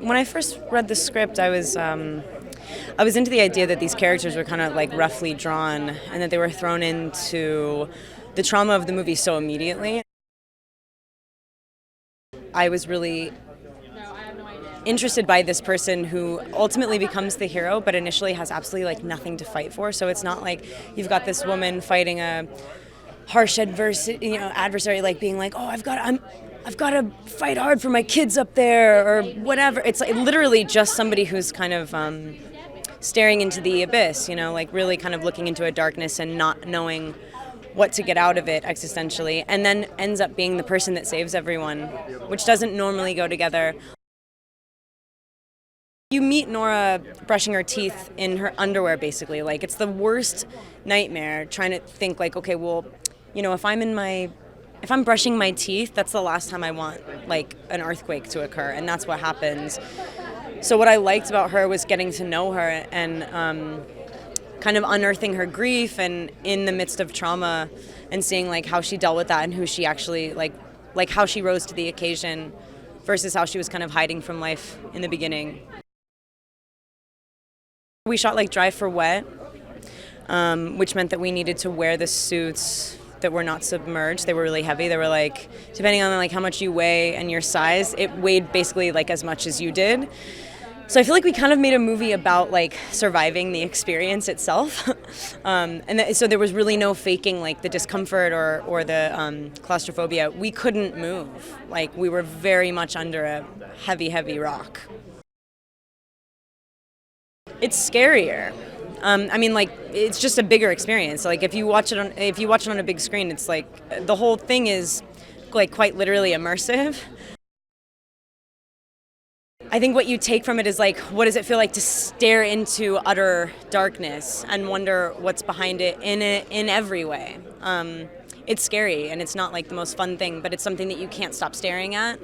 When I first read the script, I was into the idea that these characters were kind of like roughly drawn and that they were thrown into the trauma of the movie so immediately. I was really interested by this person who ultimately becomes the hero, but initially has absolutely like nothing to fight for. So it's not like you've got this woman fighting a harsh adversary, like being like, oh, I've got to fight hard for my kids up there or whatever. It's like literally just somebody who's kind of staring into the abyss, like really kind of looking into a darkness and not knowing what to get out of it existentially, and then ends up being the person that saves everyone, which doesn't normally go together. You meet Nora brushing her teeth in her underwear, basically. Like, it's the worst nightmare, trying to think like, okay, well, if I'm brushing my teeth, that's the last time I want like an earthquake to occur, and that's what happens. So what I liked about her was getting to know her and kind of unearthing her grief and in the midst of trauma, and seeing like how she dealt with that and who she actually like how she rose to the occasion versus how she was kind of hiding from life in the beginning. We shot like dry for wet, which meant that we needed to wear the suits that were not submerged. They were really heavy. They were like, depending on like how much you weigh and your size, it weighed basically like as much as you did. So I feel like we kind of made a movie about like surviving the experience itself. So there was really no faking like the discomfort or the claustrophobia. We couldn't move. Like, we were very much under a heavy, heavy rock. It's scarier. It's just a bigger experience. Like, if you watch it on a big screen, it's like the whole thing is like quite literally immersive. I think what you take from it is like, what does it feel like to stare into utter darkness and wonder what's behind it in every way. It's scary, and it's not like the most fun thing, but it's something that you can't stop staring at.